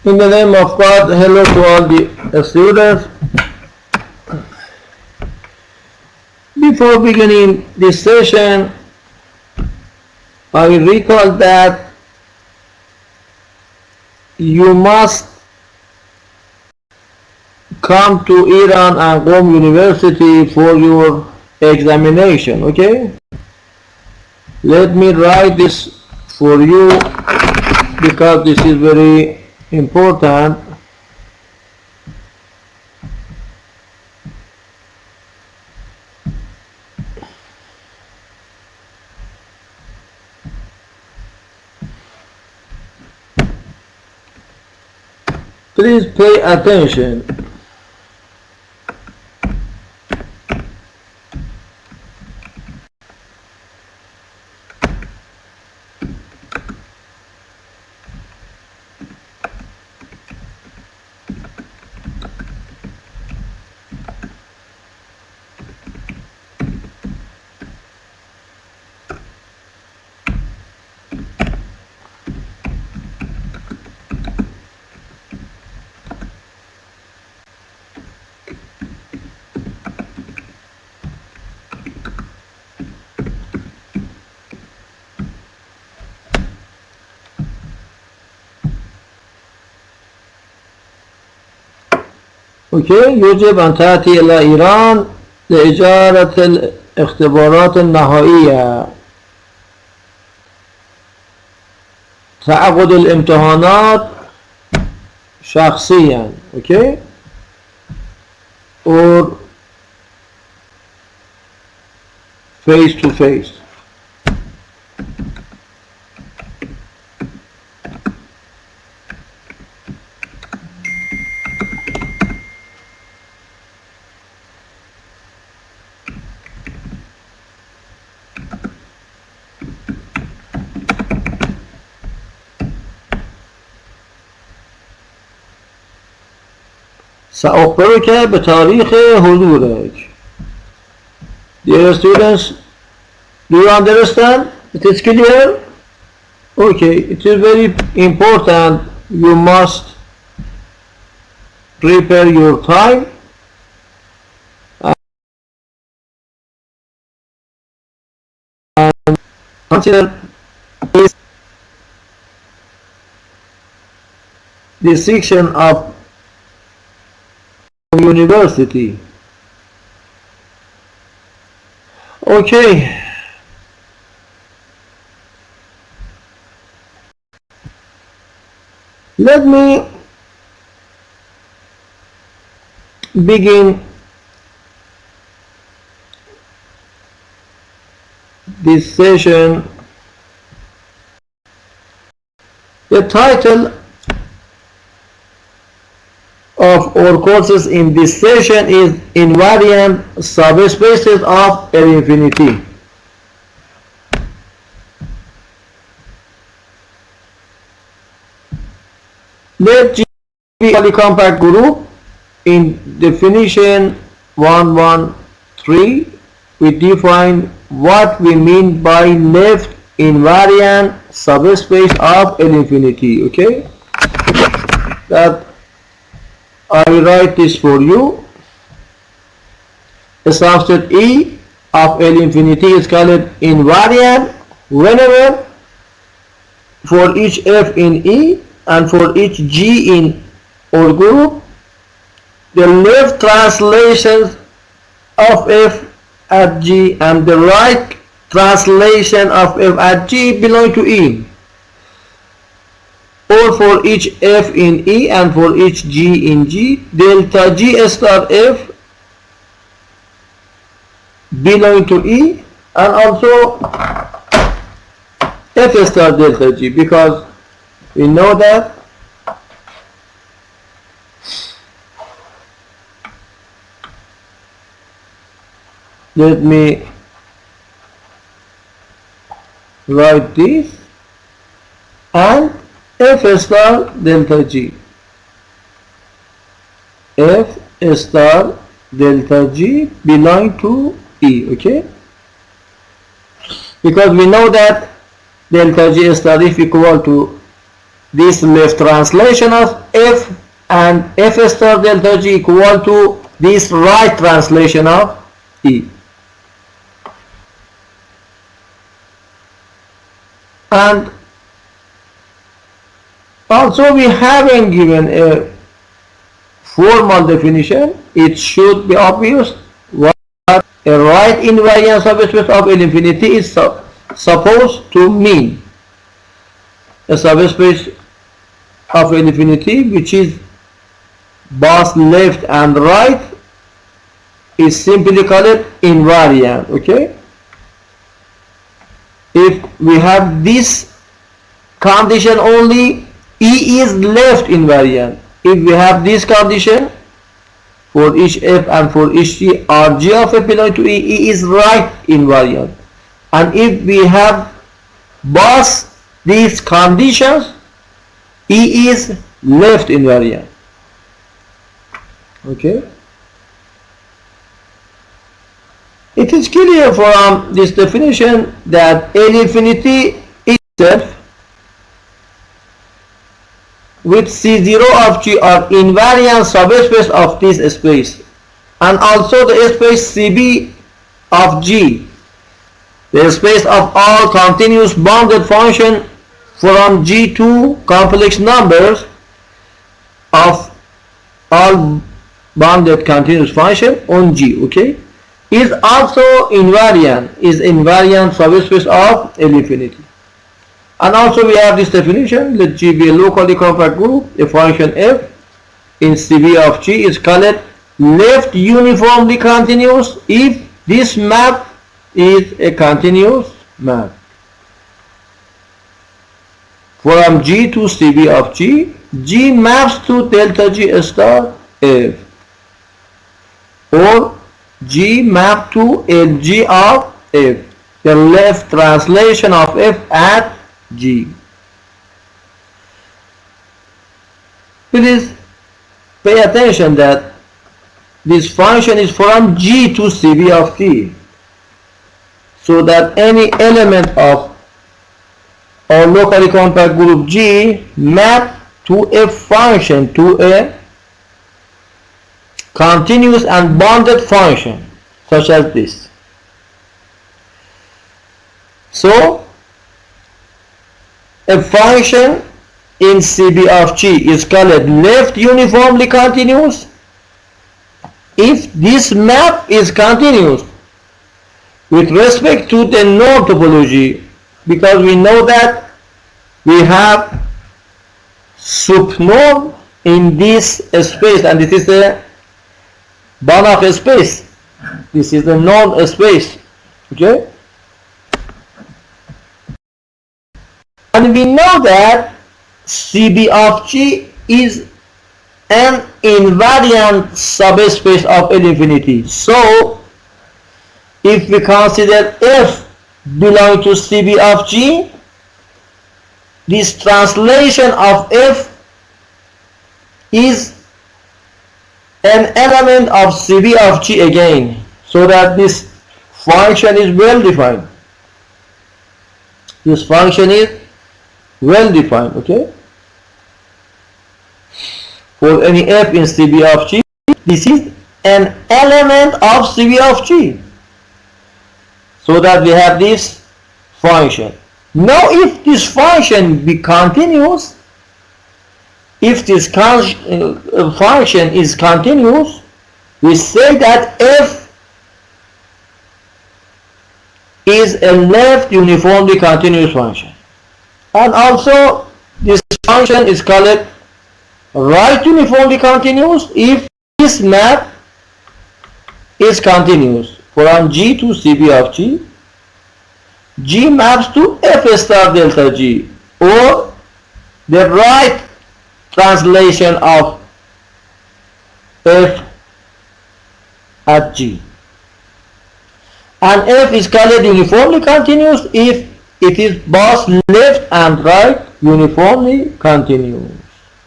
In the name of God, hello to all the students. Before beginning this session, I recall that you must come to Iran and Qom University for your examination, okay? Let me write this for you because this is very important. Please pay attention. اوكي، يجب أن تأتي إلى إيران لإجارة الاختبارات النهائية. تعقد الامتحانات شخصيا، اوكي، or face to face. سأخبرك بتاريخ حضورك. Dear students, do you understand? It is clear? Okay, it is very important. You must prepare your time and consider this section of university. Okay, let me begin this session. The title of our courses in this session is invariant subspaces of L infinity. Let G be a compact group. In definition 113, we define what we mean by left invariant subspace of L infinity. Okay, that I write this for you. A subset E of L infinity is called invariant whenever for each F in E and for each G in our group, the left translations of F at G and the right translation of F at G belong to E, or for each F in E and for each G in G, delta G star F belong to E, and also F star delta G, because we know that let me write this, and F star delta G. F star delta G belong to E, okay? Because we know that delta G star if equal to this left translation of f and f star delta g equal to this right translation of E. And also we haven't given a formal definition. It should be obvious what a right invariant subspace of L infinity is supposed to mean. A subspace of L infinity which is both left and right is simply called invariant. Okay, if we have this condition only, E is left invariant. If we have this condition for each f and for each g, or g of f belonging to E, E is right invariant. And if we have both these conditions, E is left invariant. Okay, it is clear from this definition that L infinity itself with C0 of G are invariant subspace of this space, and also the space CB of G, the space of all continuous bounded function from G to complex numbers of all bounded continuous function on G, okay, is also invariant, is invariant subspace of L infinity. And also we have this definition: let G be a locally compact group. A function f in CB of G is called left uniformly continuous if this map is a continuous map. From G to CB of G, G maps to delta G star f, or G map to LG of f, the left translation of f at G. Please pay attention that this function is from G to CB of G, so that any element of our locally compact group G map to a function, to a continuous and bounded function such as this. So a function in CB of G is called left uniformly continuous if this map is continuous with respect to the norm topology, because we know that we have subnorm in this space, and this is the Banach space. This is the norm space. Okay, and we know that CB of G is an invariant subspace of L infinity. So if we consider f belonging to CB of G, this translation of f is an element of CB of G again, so that this function is well defined. This function is well defined, okay? For any f in CB of G, this is an element of CB of G, so that we have this function. Now if this function be continuous, if this function is continuous, we say that f is a left uniformly continuous function. And also this function is called right uniformly continuous if this map is continuous. From G to CB of G, G maps to f star delta G, or the right translation of f at G. And f is called uniformly continuous if it is both left and right uniformly continuous.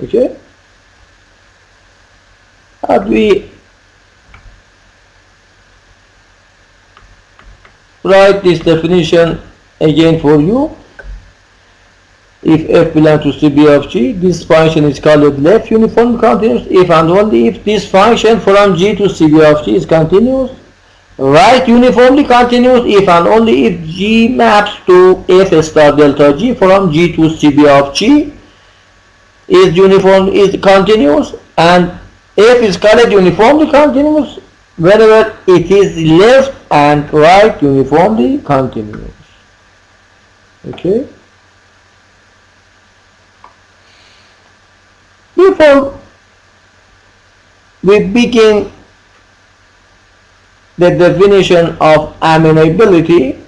Okay? And we write this definition again for you. if f belongs to Cb of g, this function is called left uniformly continuous if and only if this function from g to Cb of g is continuous. Right uniformly continuous if and only if g maps to f star delta g from g to Cb of g is continuous, and f is called uniformly continuous whenever it is left and right uniformly continuous. Okay. Before we begin the definition of amenability,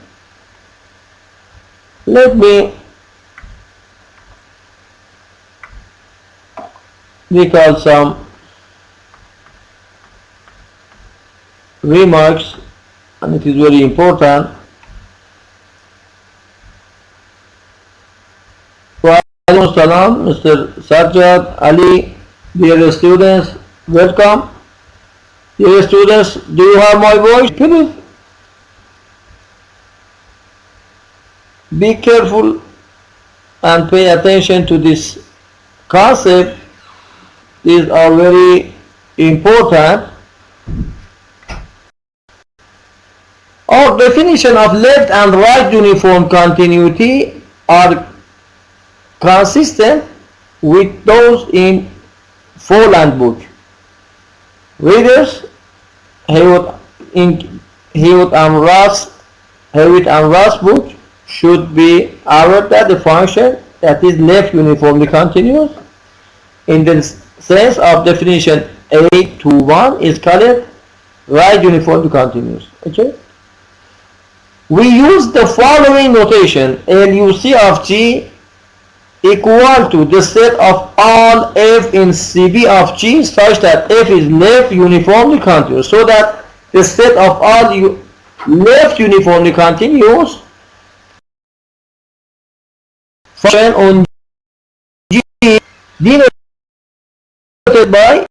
let me recall some remarks, and it is very important. Salam, Mr. Sajjad, Ali, dear students, welcome. Dear students, do you have my voice? Please be careful and pay attention to this concept. These are very important. Our definition of left and right uniform continuity are consistent with those in Folland book. Readers, Hewitt and Ross book should be aware that the function that is left uniformly continuous in the sense of definition 821 is called right uniformly continuous. Okay. We use the following notation: LUC of G equal to the set of all f in Cb of G such that f is left uniformly continuous, so that the set of all left uniformly continuous function on G denoted by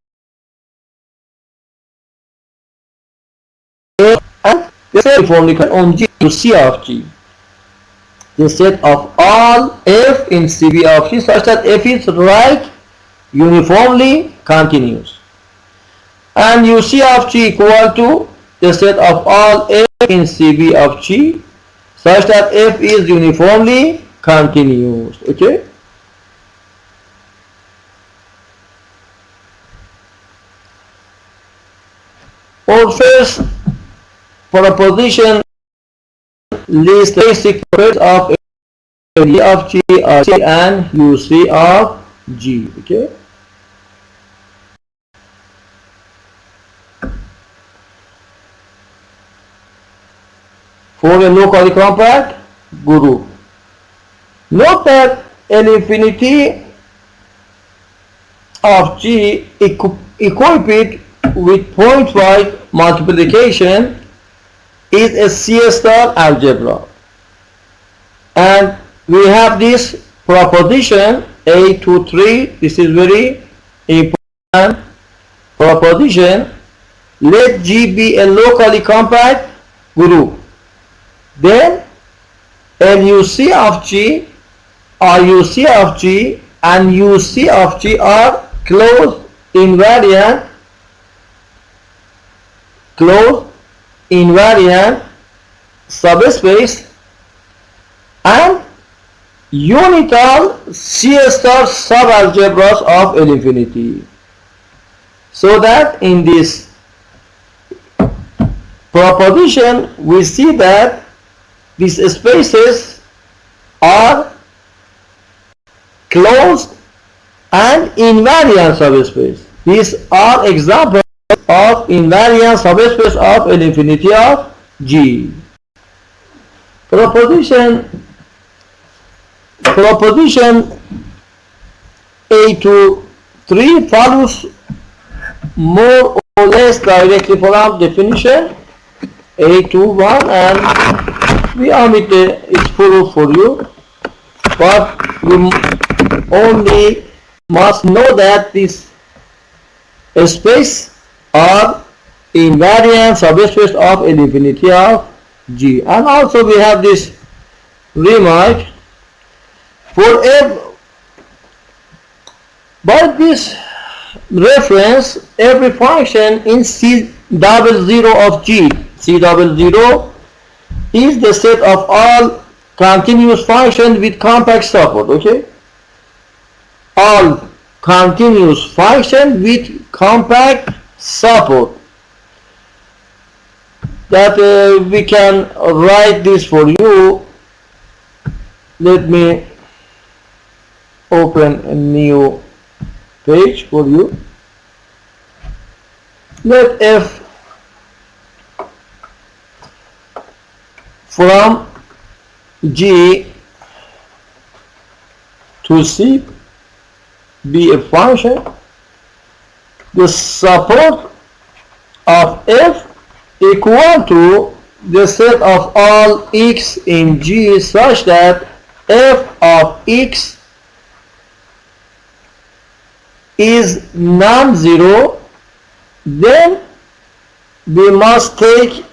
f and the set uniformly on G to C of G. The set of all f in Cb of G such that f is right uniformly continuous, and UC of G equal to the set of all f in Cb of G such that f is uniformly continuous. Okay. Our first proposition lists the basic properties of LE of G, RC and UC of G. Okay. For a locally compact group, note that L infinity of G equipped with pointwise multiplication is a C star algebra, and we have this proposition A to 3. This is very important proposition. Let G be a locally compact group. Then LUC of G, RUC of G and UC of G are closed invariant subspace and unital C star subalgebras of L infinity. So that in this proposition we see that these spaces are closed and invariant subspace. These are examples of invariant subspace of L infinity of G. Proposition A to 3 follows more or less directly from definition A to 1, and we omit its proof for you, but we only must know that this space are invariant subspace of L infinity of G. And also we have this remark: For by this reference, every function in C double zero of G, C double zero is the set of all continuous functions with compact support, okay? All continuous function with compact support. That we can write this for you. Let me open a new page for you. Let f from G to C be a function. The support of f equal to the set of all x in G such that f of x is non-zero, then we must take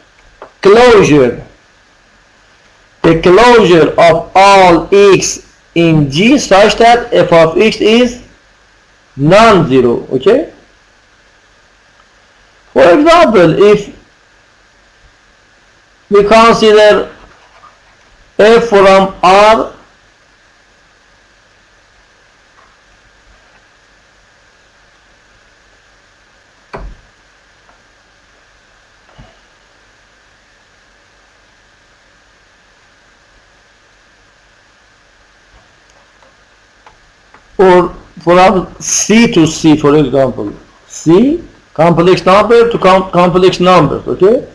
closure. The closure of all x in G such that f of x is non-zero, okay? For example, if we consider f from R or from C to C, for example, C complex number to complex numbers, okay?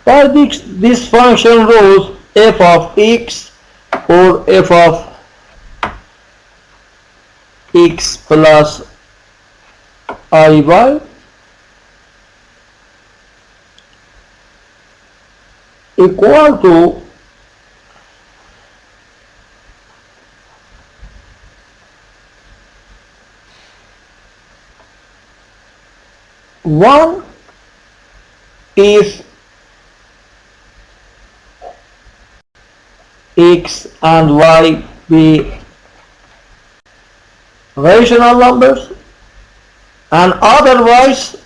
By this function rules f of x or f of x plus iy equal to one if x and y be rational numbers, and otherwise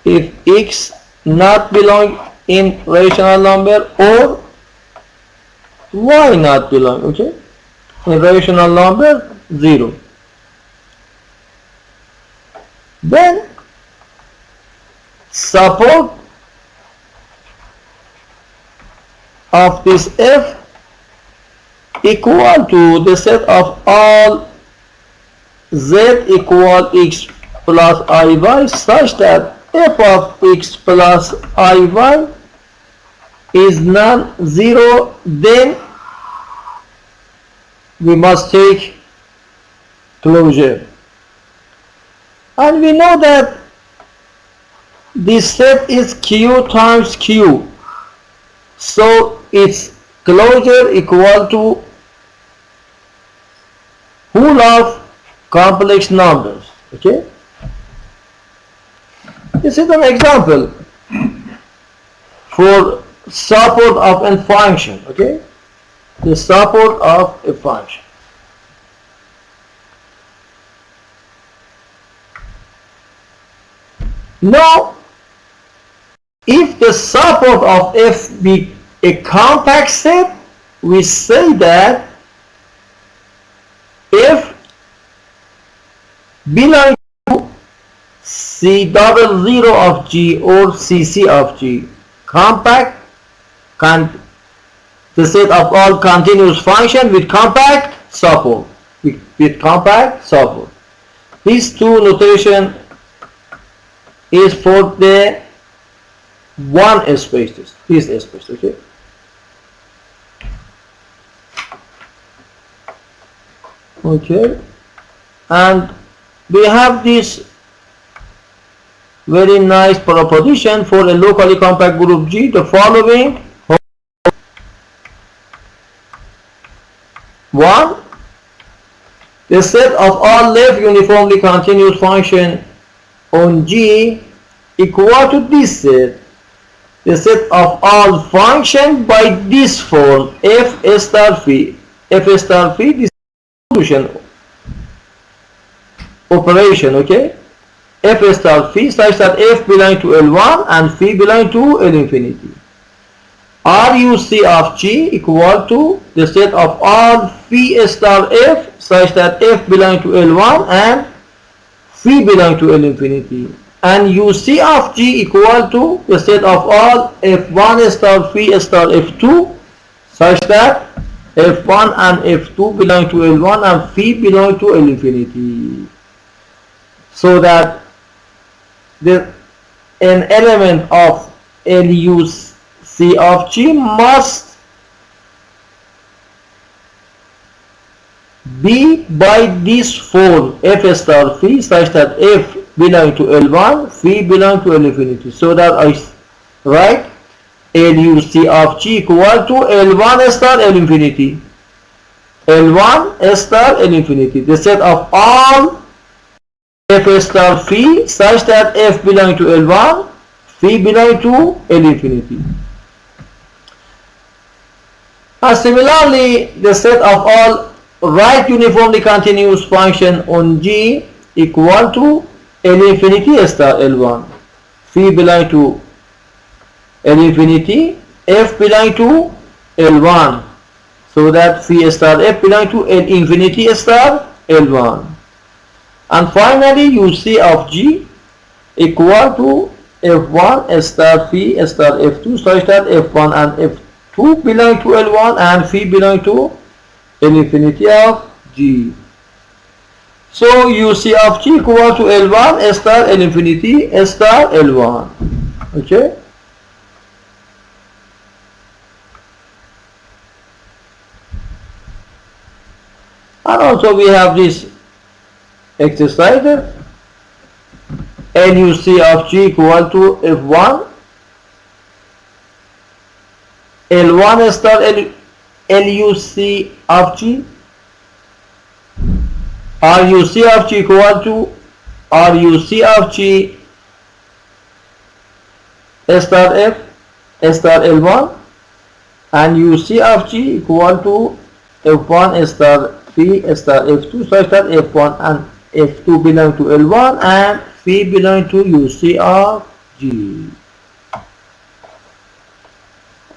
if x not belong in rational number or y not belong, okay, in rational number 0. Then support of this f equal to the set of all z equal x plus iy such that f of x plus iy is non-zero, then we must take closure. And we know that this set is q times q, so its closure equal to whole of complex numbers, okay? This is an example for support of a function, okay? The support of a function. Now, if the support of f be a compact set, we say that f belongs to C double zero of G or CC of G, compact, the set of all continuous function with compact support, with compact support. These two notation is for the one spaces, this space, okay? Okay, and we have this very nice proposition for a locally compact group G, the following. One, the set of all left uniformly continuous function on G equal to this set the set of all function by this form f star phi. F star phi, this solution operation, okay? F star phi such that f belong to L1 and phi belong to L infinity. RUC of G equal to the set of all phi star f such that f belong to L1 and phi belong to L infinity. And UC of G equal to the set of all f1 star phi star f2 such that f1 and f2 belong to L1 and phi belong to L infinity. So that an element of LUC of G must be by this form f star phi such that f belong to L1, phi belong to L infinity. So that I write LUC of G equal to L1 star L infinity. L1 star L infinity. The set of all f star phi such that f belong to L1, phi belong to L infinity. And similarly, the set of all right uniformly continuous function on G equal to L infinity star L1, phi belong to L infinity, f belong to L1, so that phi star f belong to L infinity star L1. And finally, UC of G equal to f1 star phi star f2 such that f1 and f2 belong to L1 and phi belong to L infinity of G. So UC of G equal to L1 star L infinity star L1. Okay. And also we have this exercise. LUC of G equal to F1 L1 star LUC of G, RUC of G equal to RUC of G star F star L1, and UC of G equal to F1 star Phi star F2 such that F1 and F2 belong to L1 and Phi belong to UC of G.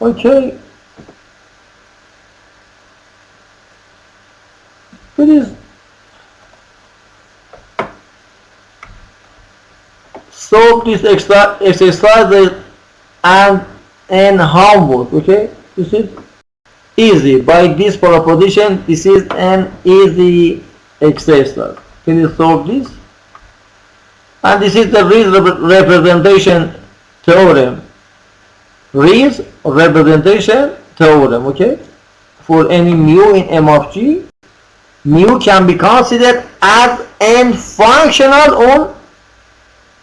Okay. Please solve this exercise and homework. Okay, this is easy. By this proposition, this is an easy exercise. Can you solve this? And this is the Rees representation theorem. Rees representation theorem. Okay, for any mu in M of G, mu can be considered as n functional on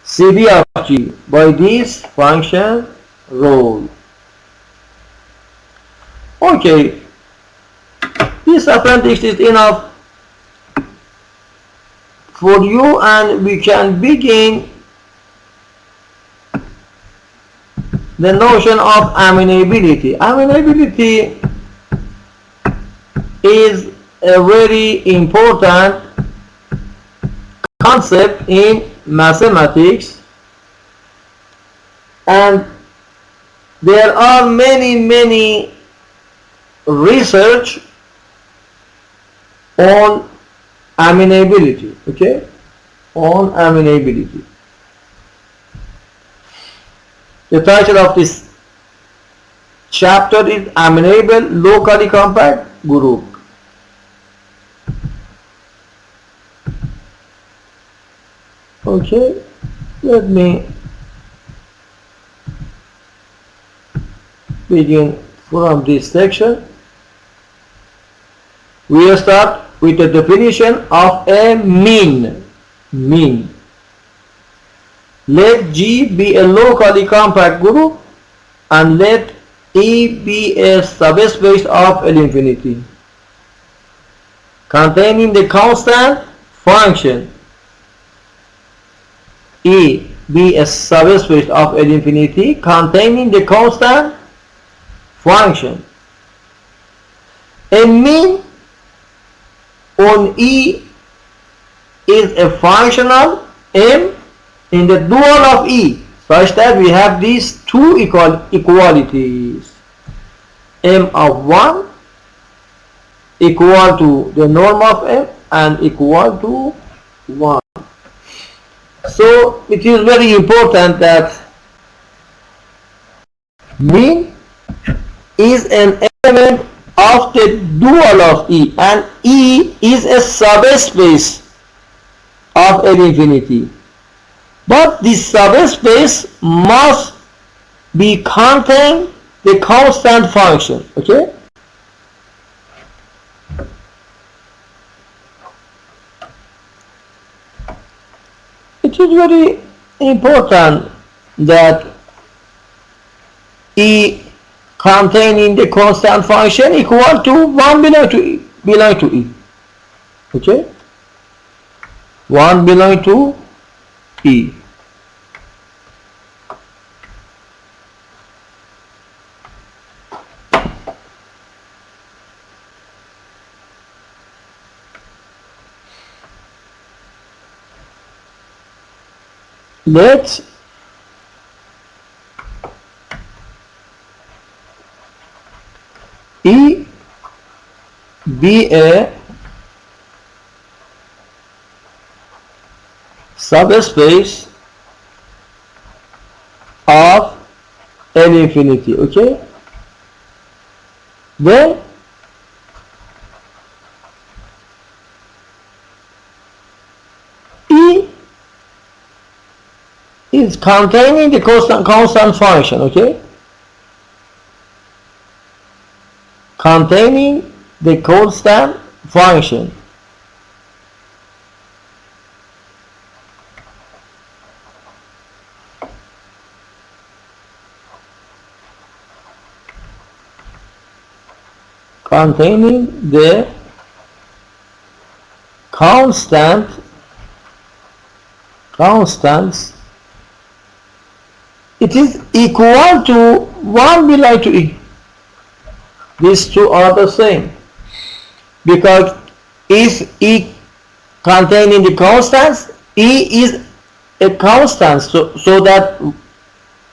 CB of G by this function rule. Okay, this appendix is enough for you, and we can begin the notion of amenability. Amenability is a very important concept in mathematics, and there are many research on amenability. Okay, on amenability. The title of this chapter is Amenable Locally Compact Group. Okay, let me begin from this section. We will start with the definition of a mean. Mean. Let G be a locally compact group and let E be a subspace of L infinity containing the constant function E be a subspace of L infinity containing the constant function. A mean on E is a function of M in the dual of E, such that we have these two equalities. M of 1 equal to the norm of M and equal to 1. So it is very important that mean is an element of the dual of E, and E is a subspace of L infinity. But this subspace must be contain the constant function. Okay? It is very important that E containing the constant function equal to 1 belong to E. Okay? 1 belong to E. Let E be a subspace of L infinity. Okay? Then E is containing the constant function. Okay? Containing the constant function. Containing the constants. It is equal to 1 belong to E. These two are the same, because if E containing the constants, E is a constant, so that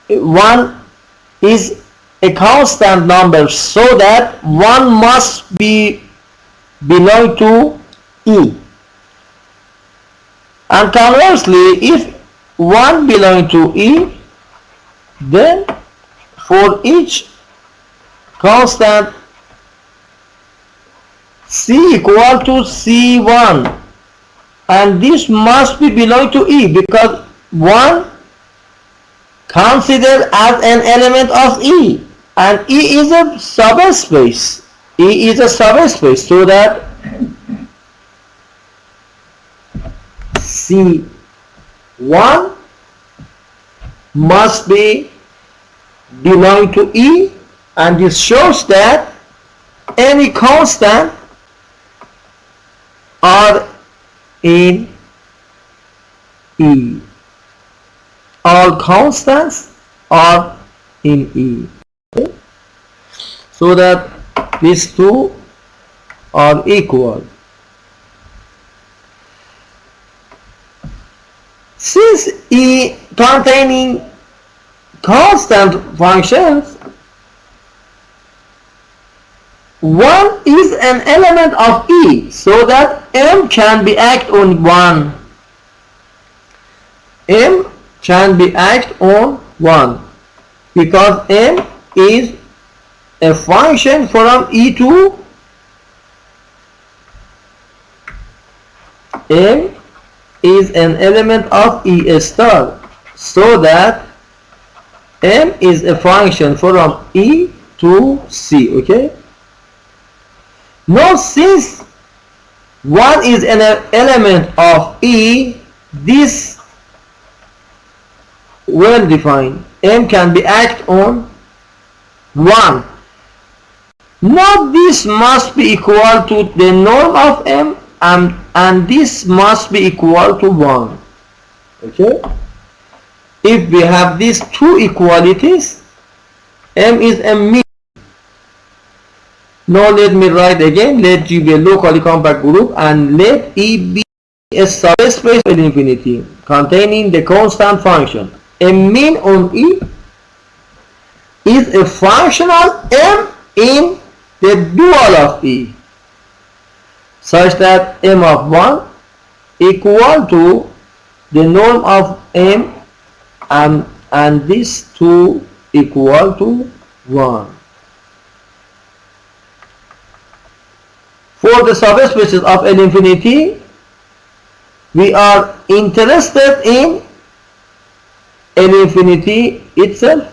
1 is a constant number, so that 1 must be belong to E. And conversely, if 1 belong to E, then for each constant C equal to C1, and this must be belong to E, because 1 considered as an element of E, and E is a subspace. E is a subspace, so that C1 must be belong to E, and this shows that any constant are in E. All constants are in E. Okay? So that these two are equal. Since E containing constant functions, 1 is an element of E, so that M can be act on 1. M can be act on 1, because M is a function from E to M is an element of E star, so that M is a function from E to C. Okay? Now, since 1 is an element of E, this well defined. M can be act on 1. Now this must be equal to the norm of M, and this must be equal to 1. Okay? if we have these two equalities, M is a mean. Now let me write again. Let G be a locally compact group and let E be a subspace of infinity containing the constant function. A mean on E is a functional M in the dual of E, such that M of 1 equal to the norm of M and these two equal to 1. For the subspaces of L infinity, we are interested in L infinity itself,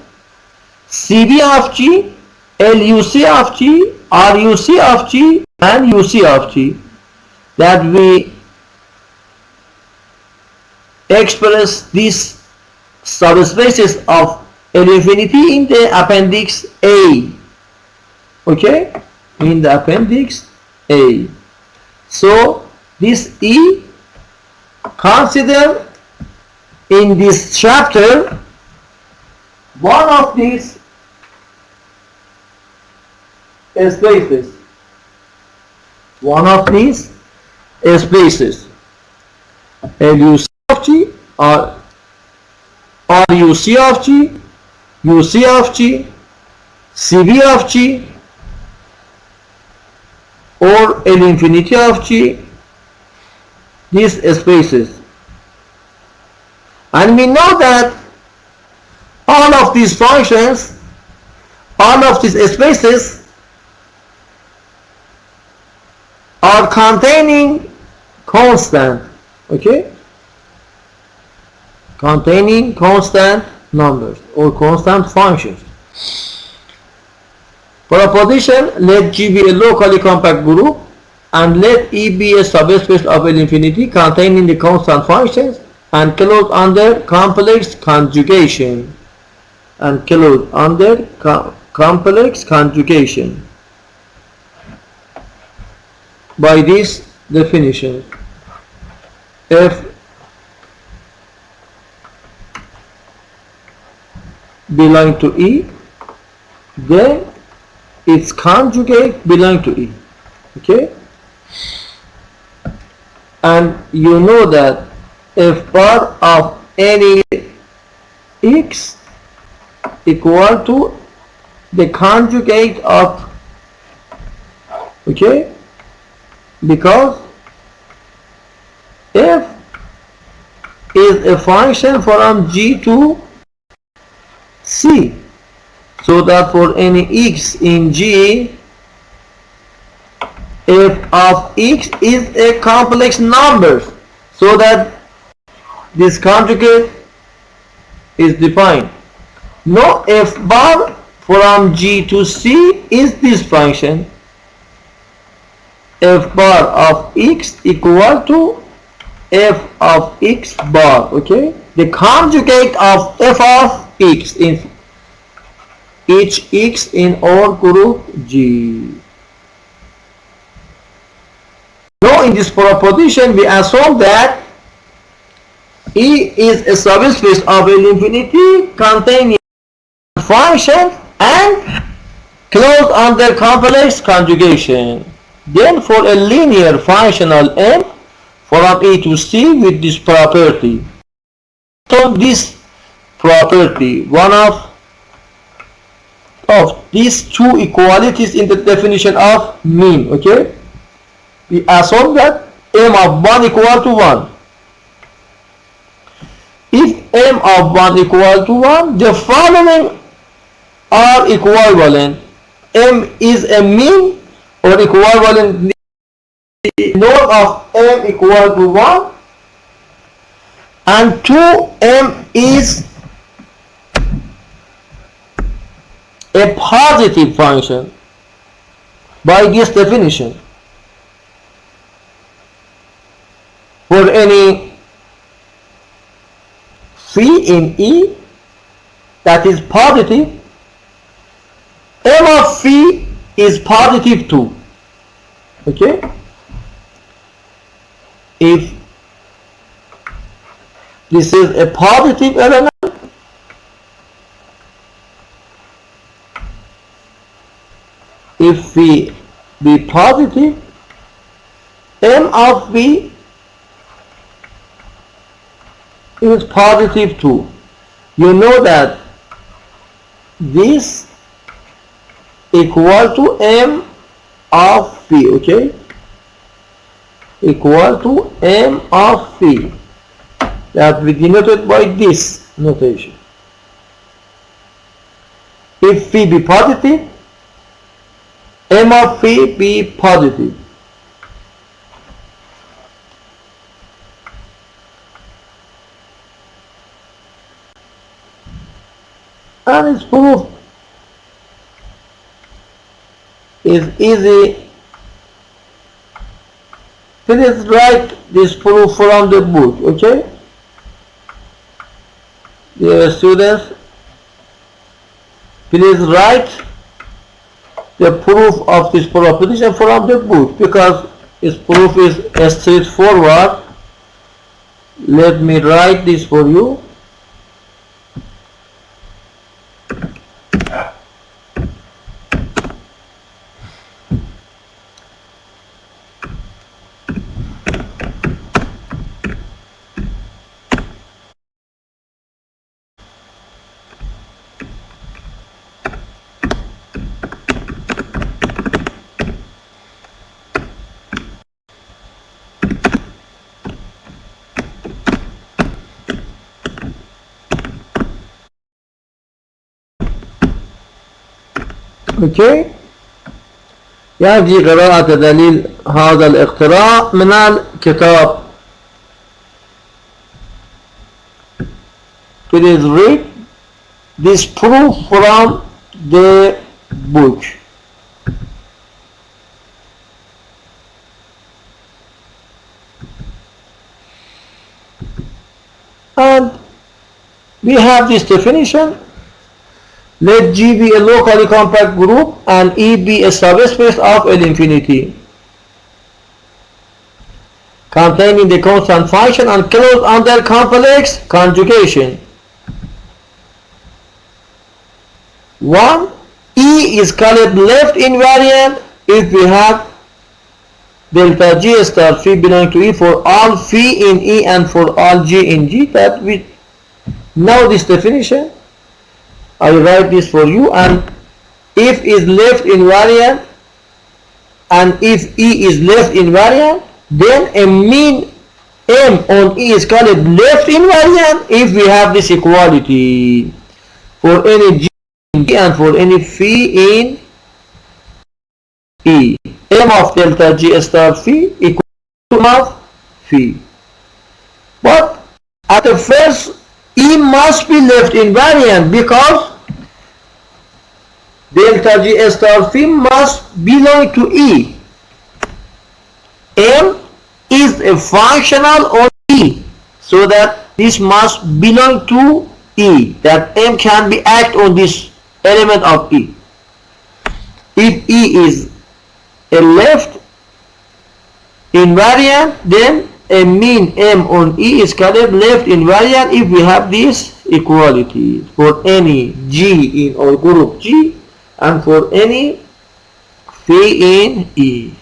CB of G, LUC of G, RUC of G, and UC of G, that we express these subspaces of L infinity in the appendix A. Okay, in the appendix A. So this E, consider in this chapter one of these spaces. One of these spaces. LUC of G or UC of G, UC of G, CB of G, or L infinity of G, these spaces. And we know that all of these functions, all of these spaces are containing constant, okay? Containing constant numbers or constant functions. For a position, let G be a locally compact group and let E be a subspace of L infinity containing the constant functions and closed under complex conjugation. And closed under complex conjugation. By this definition, F belong to E, then its conjugate belong to E. Okay? And you know that F bar of any X equal to the conjugate of, okay, because F is a function from G to C, so that for any X in G, F of X is a complex number, so that this conjugate is defined. No, F bar from G to C is this function. F bar of X equal to F of X bar, okay? The conjugate of F of X in each X in our group G. Now in this proposition we assume that E is a subspace of L infinity containing function and closed under complex conjugation. Then for a linear functional M from E to C with this property. So this property, one of these two equalities in the definition of mean, okay? We assume that M of 1 equal to 1. If M of 1 equal to 1, the following are equivalent. M is a mean or equivalent. The norm of M equal to 1 and 2M is a positive function by this definition. For any phi in E that is positive, M of phi is positive 2. Okay? If this is a positive element, if v be positive, m of v is positive too. You know that this equal to m of v, okay? Equal to m of v, that we denoted by this notation. If v be positive, m of v be positive. And its proof is easy. Please write this proof from the book, okay? Dear students, please write the proof of this proposition from the book, because its proof is straightforward. Let me write this for you. اوكي، يجي قراءة دليل هذا الاختراع من الكتاب. Please read this proof from the book. And we have this definition. Let G be a locally compact group and E be a subspace of L infinity containing the constant function and closed under complex conjugation. 1. E is called left invariant if we have delta G star phi belonging to E for all phi in E and for all G in G. That we know this definition. I write this for you. And if is left invariant and if E is left invariant, then a mean M on E is called left invariant if we have this equality for any G in G and for any phi in E. M of delta G star phi equal to M of phi. But at the first, E must be left invariant because delta G star phi must belong to E. M is a functional on E, so that this must belong to E, that M can be act on this element of E. If E is a left invariant, then a mean M on E is called left invariant if we have this equality for any G in our group G and for any phi in E.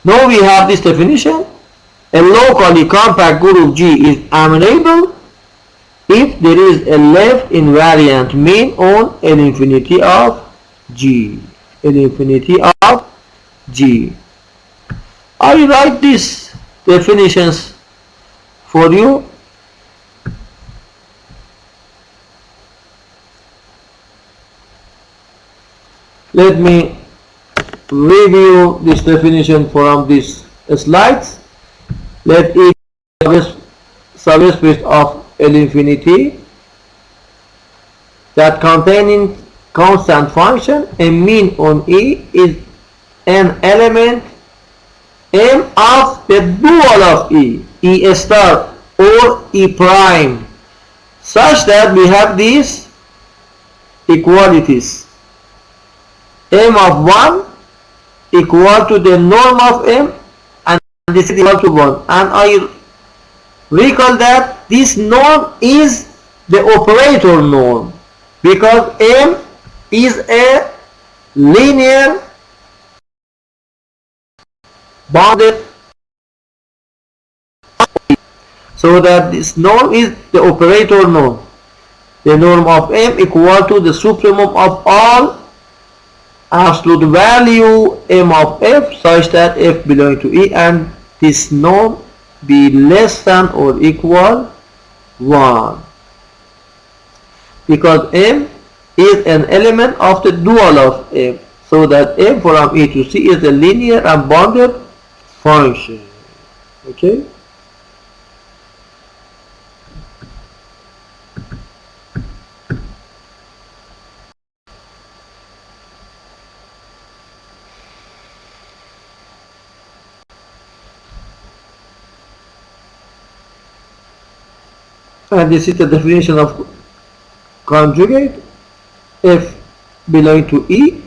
Now we have this definition. A locally compact group G is amenable if there is a left invariant mean on L infinity of G. L infinity of G. I write these definitions for you. Let me review this definition from these slides. Let E be subspace of L infinity that containing constant function. A mean on E is an element M of the dual of E, E star or E prime, such that we have these equalities. M of 1 equal to the norm of M, and this is equal to 1. And I recall that this norm is the operator norm, because M is a linear bounded, so that this norm is the operator norm. The norm of M equal to the supremum of all absolute value M of F such that F belong to E and this norm be less than or equal 1, because M is an element of the dual of M, so that M from E to C is a linear and bounded function. Okay. And this is the definition of conjugate. F belong to E.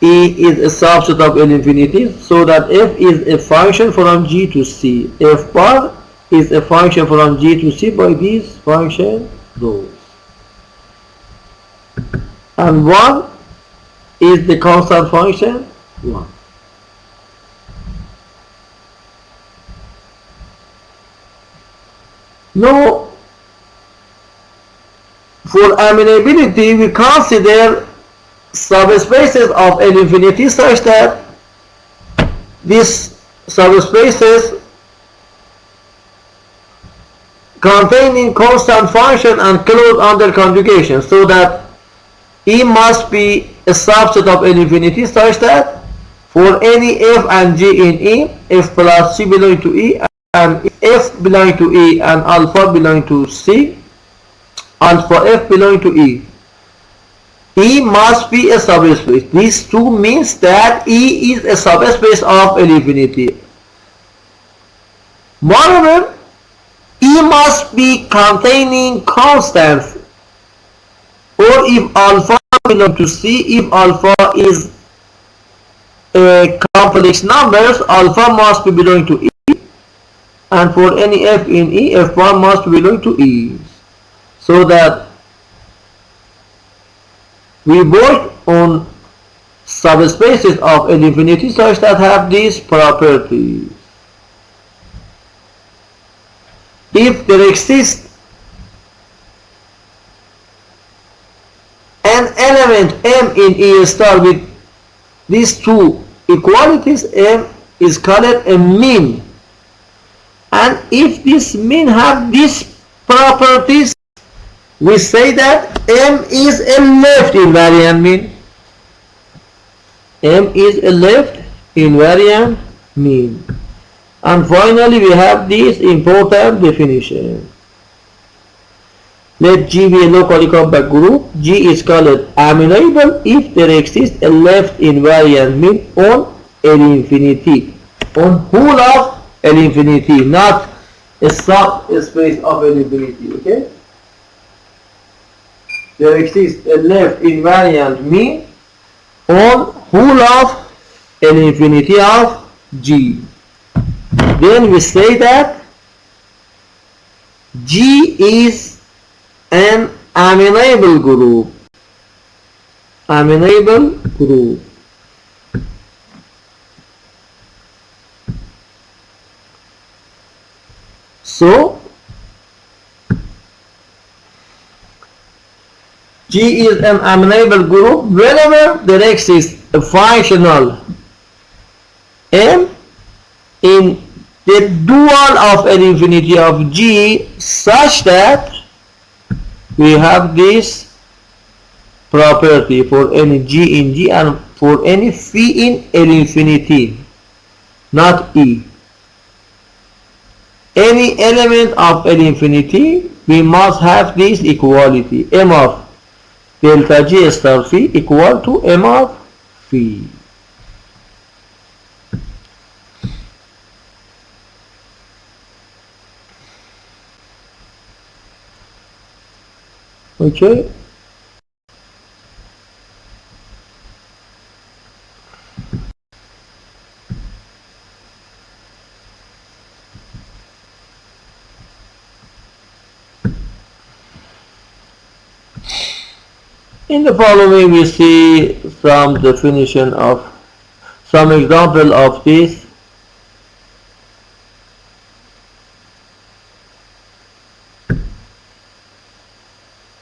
E is a subset of L infinity, so that F is a function from G to C. F bar is a function from G to C by these function rules. And 1 is the constant function 1. Now, for amenability, we consider subspaces of L infinity such that these subspaces containing constant function and closed under conjugation, so that E must be a subset of L infinity such that for any F and G in E, F plus C belong to E, and F belong to E and alpha belong to C, alpha F belong to E. E must be a subspace. These two means that E is a subspace of L infinity. Moreover, E must be containing constants, or if alpha belong to C, if alpha is a complex numbers, alpha must be belong to E, and for any F in E, F1 must belong to E, so that we work on subspaces of L infinity such that have these properties. If there exists an element M in E star with these two equalities, M is called a mean. And if this mean have these properties, we say that M is a left invariant mean. M is a left invariant mean. And finally, we have this important definition. Let G be a locally compact group. G is called amenable if there exists a left invariant mean on L infinity. On whole of L infinity, not a subspace of L infinity. Okay? There exists a left invariant mean on whole of L infinity of G. Then we say that G is an amenable group. Amenable group. So G is an amenable group whenever there exists a functional M in the dual of L infinity of G such that we have this property for any G in G and for any phi in L infinity, not E. Any element of L infinity, we must have this equality, M of delta G star phi equal to M of phi. Okay. In the following we see some definition of some example of this.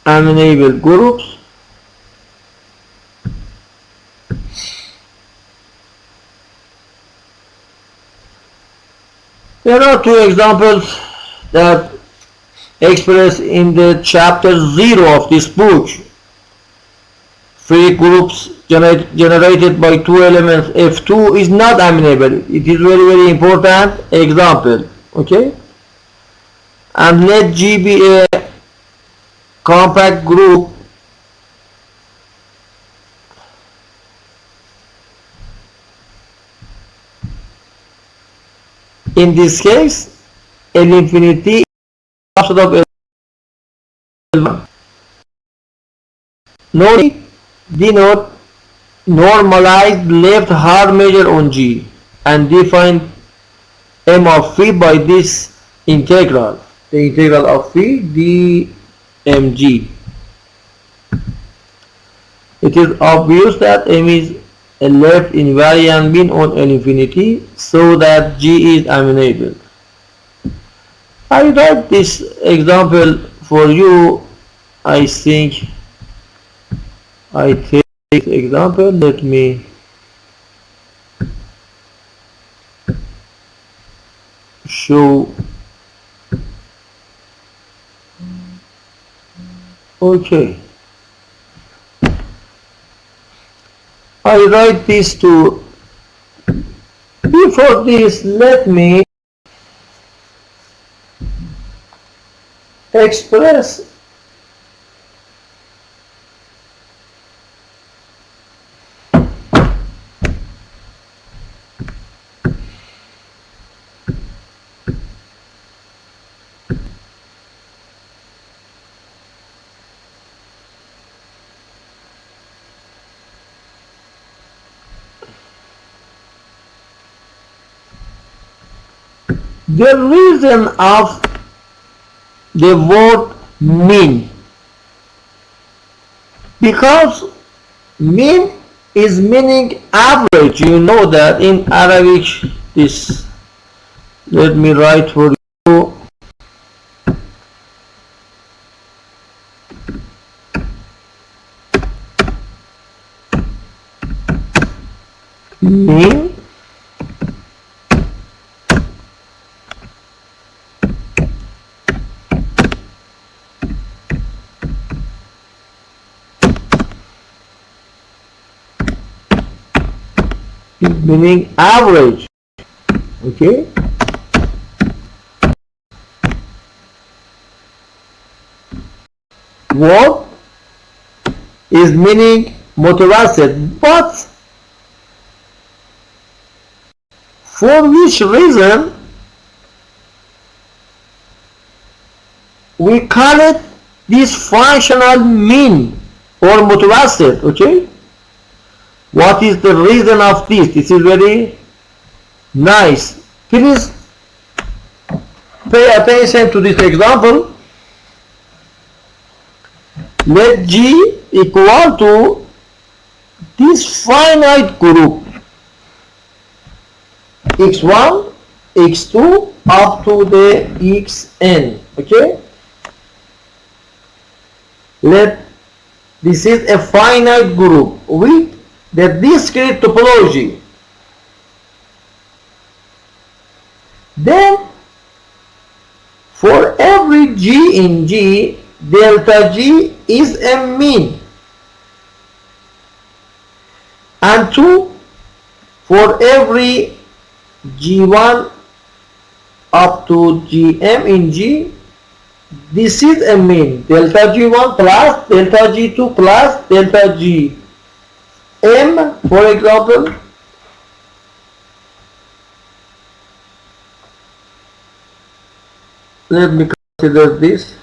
Amenable groups. There are two examples that expressed in the chapter 0 of this book. Free groups generated by two elements F2 is not amenable. It is very important example. Okay? And let G be a compact group in this case L infinity is subset of L1. Denote normalized left hard measure on G and define M of phi by this integral. The integral of phi dmg. It is obvious that M is a left invariant mean on L infinity so that G is amenable. I write this example for you. I think I take this example. Let me show. Okay. I write this to. Before this, let me express the reason of the word mean, because mean is meaning average. You know that in Arabic. This, let me write for you. Mean meaning average. Okay, what is meaning متوسط, but for which reason we call it this functional mean or متوسط. Okay, what is the reason of this? This is very nice. Please pay attention to this example. Let G equal to this finite group x1, x2 up to the xn. Okay, let this is a finite group with the discrete topology. Then for every G in G, delta G is a mean, and 2 for every G1 up to Gm in G, this is a mean, delta G1 plus delta G2 plus delta Gm, for example. Let me consider this.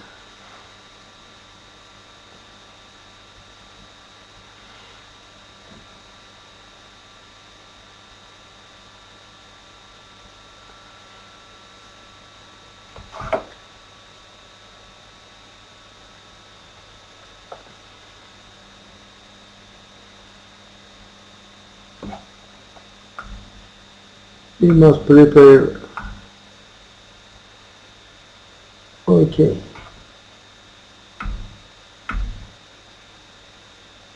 we must prepare. Okay,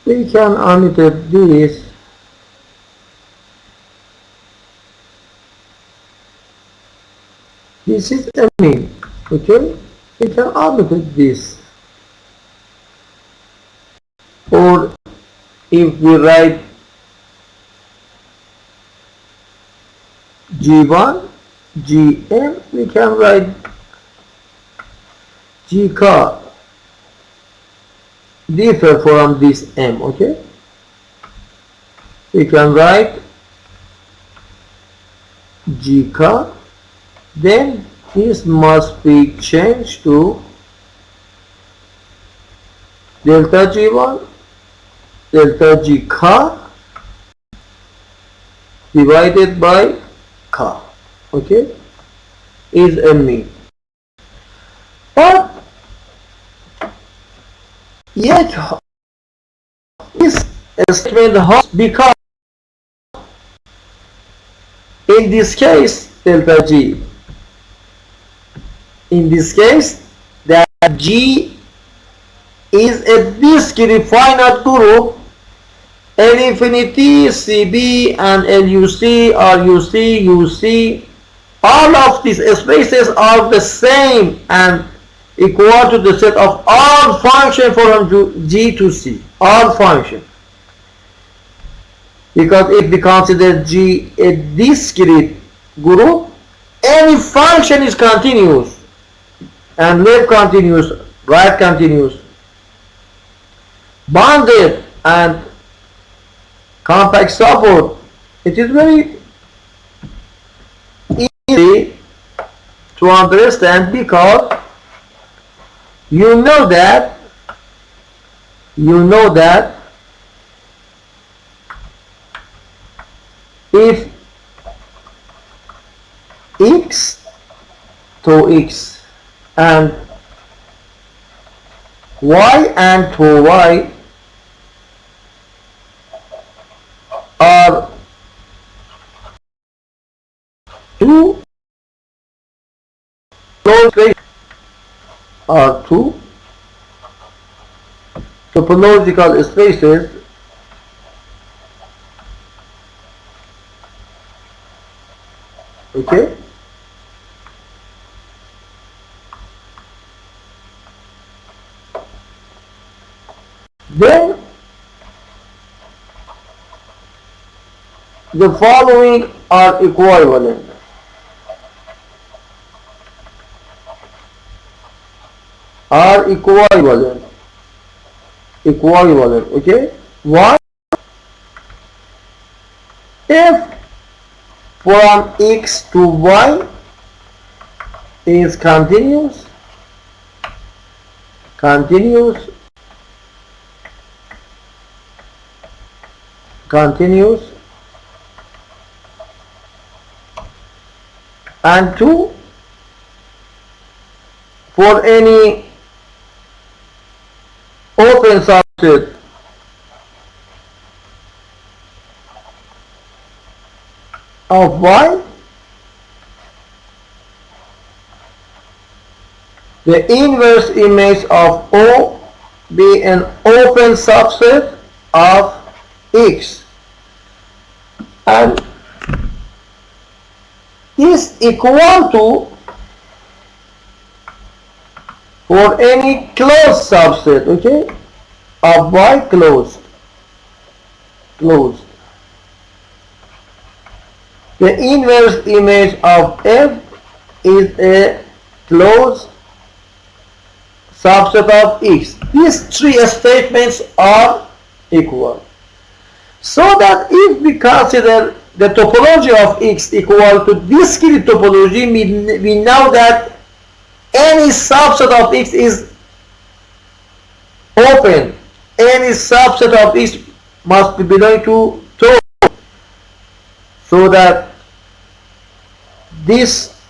we can annotate this. This is a name. Okay, we can annotate this. Or if we write G1, GM, we can write G car differ from this M. Okay, we can write G car, then this must be changed to delta G1 delta G car divided by car. Okay, is a mean. But yet this statement has become, in this case, delta G. In this case, that G is a discrete finite group. L infinity, CB, and LUC, RUC, UC, all of these spaces are the same and equal to the set of all functions from G to C. All functions. Because if we consider G a discrete group, any function is continuous. And left continuous, right continuous, bounded and compact support. It is very easy to understand because you know that if x to x and y and to y are two topological spaces, okay, then the following are equivalent. Okay, one, if from x to y is continuous and 2, for any open subset of y, the inverse image of O be an open subset of x, and is equal to for any closed subset, okay, of y closed. The inverse image of f is a closed subset of x. These three statements are equal. So that if we consider the topology of x equal to discrete topology, we know that any subset of x is open. Any subset of x must be belong to two. So that this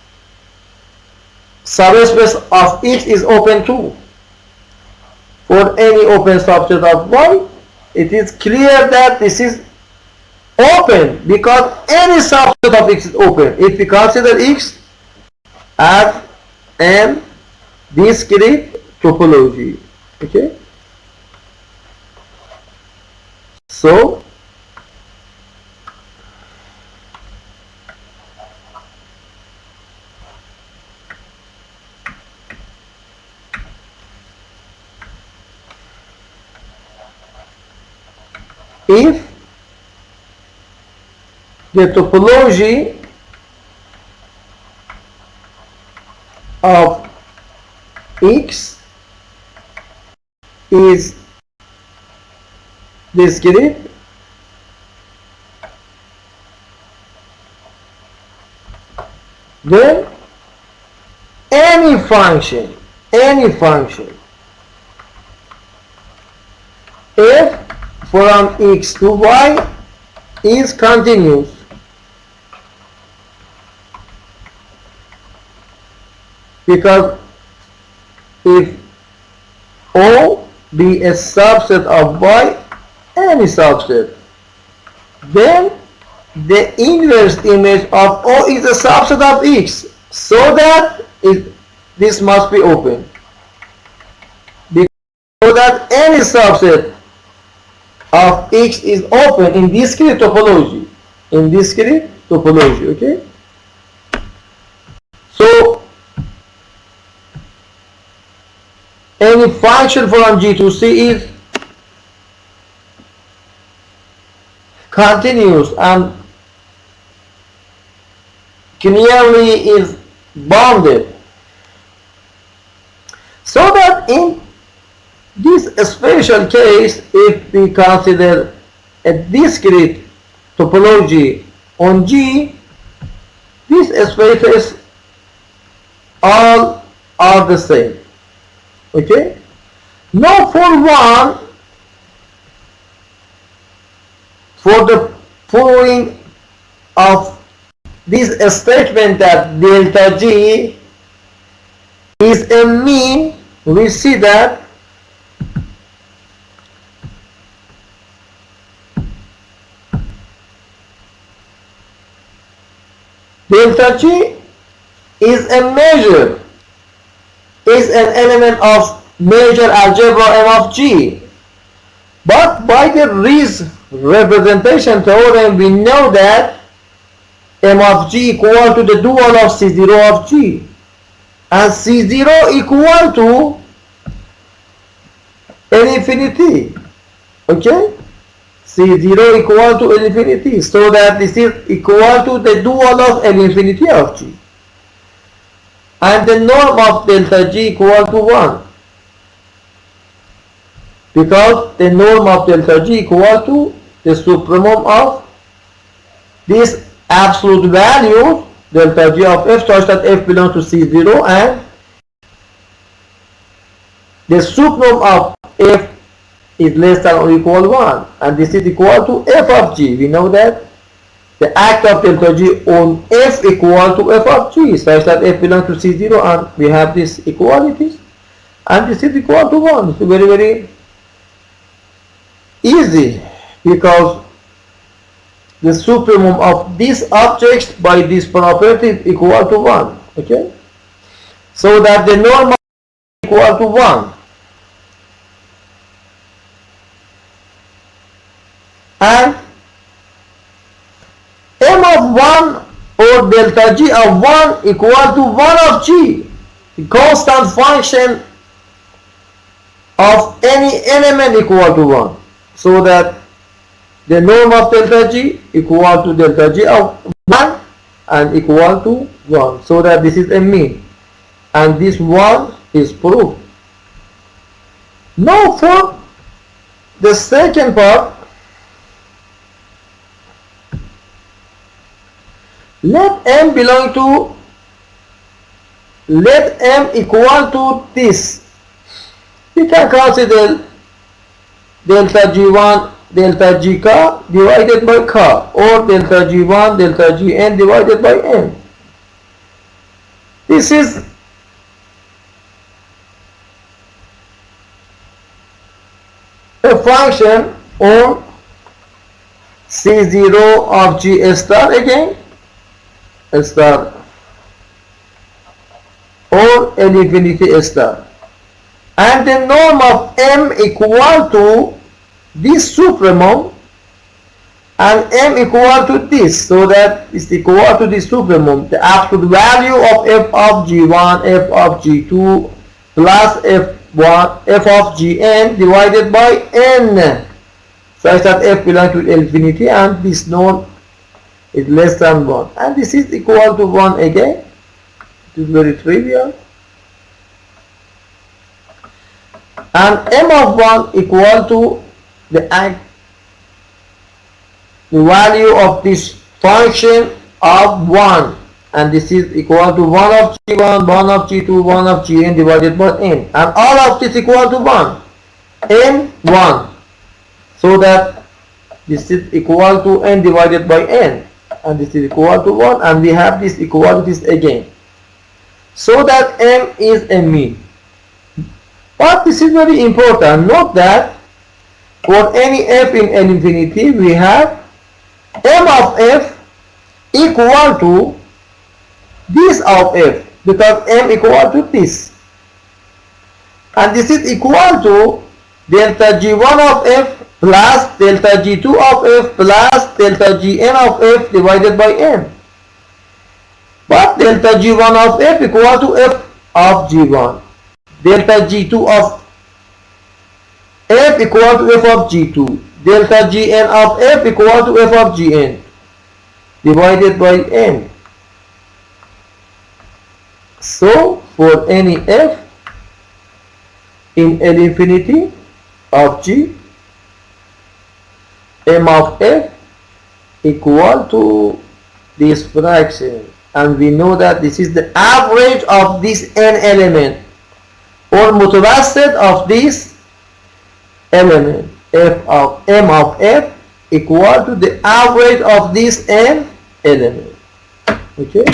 subspace of x is open too. For any open subset of y, it is clear that this is open because any subset of x is open. If we consider x as an discrete topology, okay, so if the topology of x is discrete, then any function f from x to y is continuous. Because if O be a subset of y, any subset, then the inverse image of O is a subset of x, so that this must be open. So that any subset of x is open in discrete topology. Okay? So any function from G to C is continuous and clearly is bounded. So that in this special case, if we consider a discrete topology on G, these spaces all are the same. Okay? Now for the proving of this statement that delta G is a mean, we see that delta G is a measure, is an element of measure algebra M of G. But by the Riesz representation theorem, we know that M of G equal to the dual of C0 of G. And C0 equal to L infinity. Okay? C0 equal to L infinity. So that this is equal to the dual of L infinity of G. And the norm of delta G equal to 1. Because the norm of delta G equal to the supremum of this absolute value delta G of f such that f belongs to C0 and the supremum of f is less than or equal 1, and this is equal to f of G. We know that the act of delta G on f equal to f of G such that f belongs to C0, and we have these equalities, and this is equal to 1. It's very, very easy because the supremum of these objects by this property is equal to 1. Okay? So that the norm is equal to 1. And M of 1 or delta G of 1 equal to 1 of G, the constant function of any element equal to 1. So that the norm of delta G equal to delta G of 1 and equal to 1. So that this is a mean. And this 1 is proved. Now for the second part, let M equal to this. We can consider delta G1 delta Gk divided by k, or delta G1 delta Gn divided by n. This is a function on C0 of G star again, star, or L infinity star. And the norm of M equal to this supremum and M equal to this, so that is equal to the supremum, the absolute value of f of G1, f of G2 plus f1, f of Gn divided by n, such that f belongs to infinity and this norm is less than 1, and this is equal to 1 again. It is very trivial. And m of 1 equal to the value of this function of 1, and this is equal to 1 of G1, 1 of G2, 1 of Gn divided by n, and all of this equal to 1, n 1, so that this is equal to n divided by n, and this is equal to 1, and we have this equal to this again, so that m is a mean. But this is very important. Note that for any f in L infinity, we have m of f equal to this of f, because m equal to this, and this is equal to delta G1 of f plus delta G2 of f plus delta Gn of f divided by n. But delta G1 of f equal to f of G1, delta G2 of f equal to f of G2, delta Gn of f equal to f of Gn divided by n. So for any f in L infinity of G, m of f equal to this fraction, and we know that this is the average of this n element, or mutawassit of this element, f of m of f equal to the average of this n element. Okay,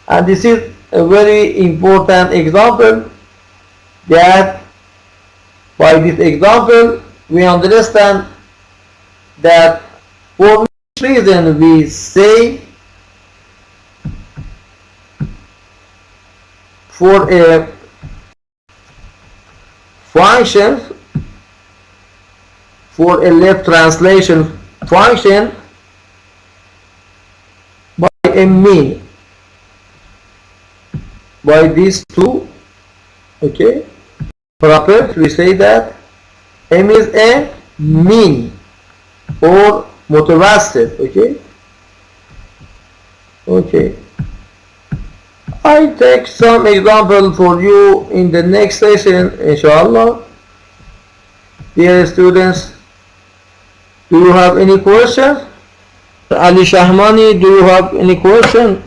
and this is a very important example, that by this example we understand that for which reason we say for a function, for a left translation function by a mean, by these two, okay, properties, we say that m is a mean or mutawassit. Okay, I take some example for you in the next session, inshallah. Dear students, do you have any questions? Ali Shahmani, do you have any question?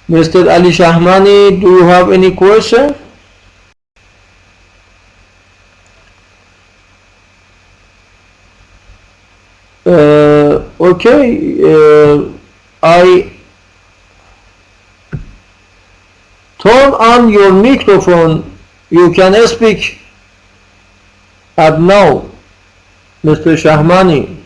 Mr. Ali Shahmani, do you have any question? Okay, I turn on your microphone. You can speak at now, Mr. Shahmani.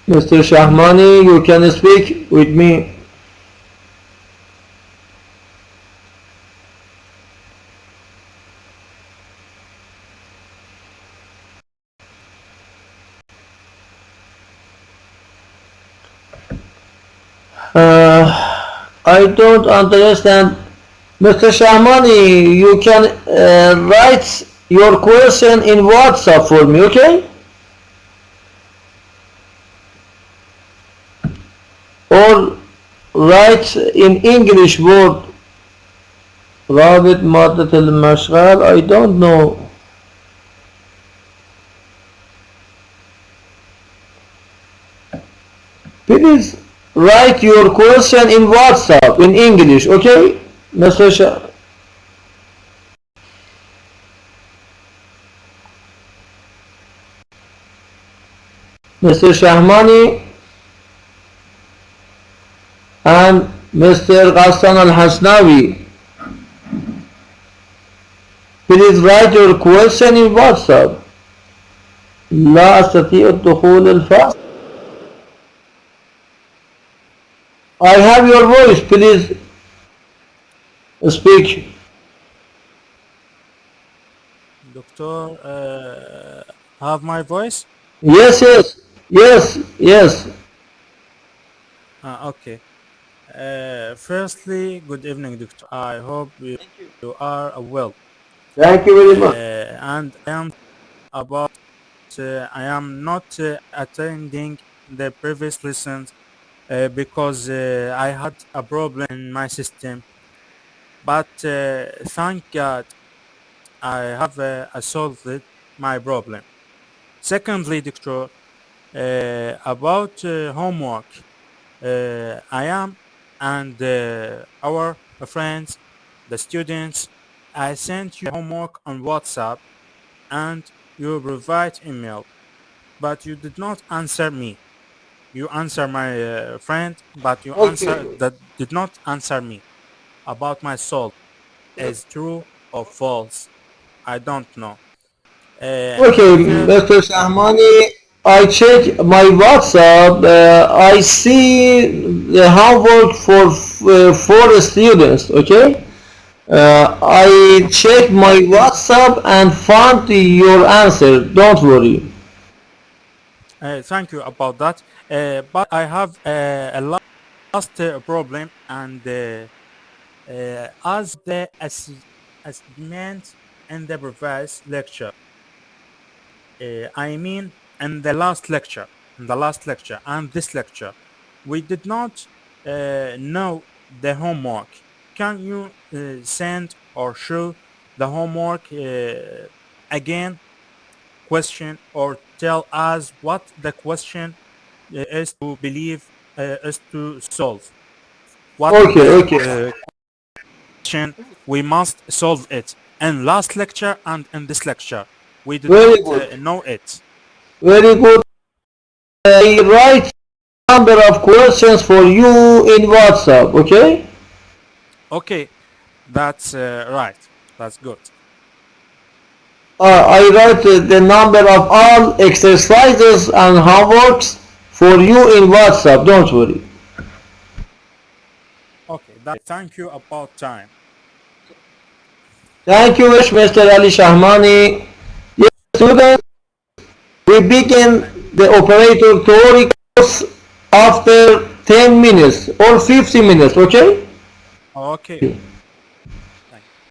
Mr. Shahmani, you can speak with me. I don't understand. Mr. Shahmani, you can write your question in WhatsApp for me, okay? Or write in English word. رابط مادة المشغل, I don't know. Please write your question in WhatsApp in English, okay? Mr. Mr. Shahmani and Mr. Ghassan Al-Hasnawi. Please write your question in WhatsApp. لا أستطيع الدخول الفصل. I have your voice. Please speak. Doctor, have my voice? Yes, yes, yes, yes. Okay. Firstly, good evening, Doctor. I hope you are well. Thank you very much. And I am about I am not attending the previous lessons because I had a problem in my system. But thank God I have solved my problem. Secondly, Doctor, about homework, I am and our friends, the students, I sent you homework on WhatsApp and you provide email, but you did not answer me. You answer my friend, but you answer Okay. that did not answer me about my solve is true or false. I don't know. Okay, And third, Mr. Shahmani, I check my WhatsApp. I see the homework for four students. Okay, I check my WhatsApp and found your answer. Don't worry. thank you about that. But I have a last problem, and as the assignment in the previous lecture, I mean, in the last lecture and this lecture, we did not know the homework. Can you send or show the homework again question or tell us what the question is to believe is to solve? What Okay, the okay. question we must solve it in last lecture and in this lecture. We did Very not good. know it. Very good. I write number of questions for you in WhatsApp. Okay. Okay, that's right. That's good. I write the number of all exercises and homeworks for you in WhatsApp. Don't worry. Okay, thank you about time. Thank you, Mr. Ali Shahmani. Yes, students, we begin the operator theory course after 10 minutes or 50 minutes, okay? Okay,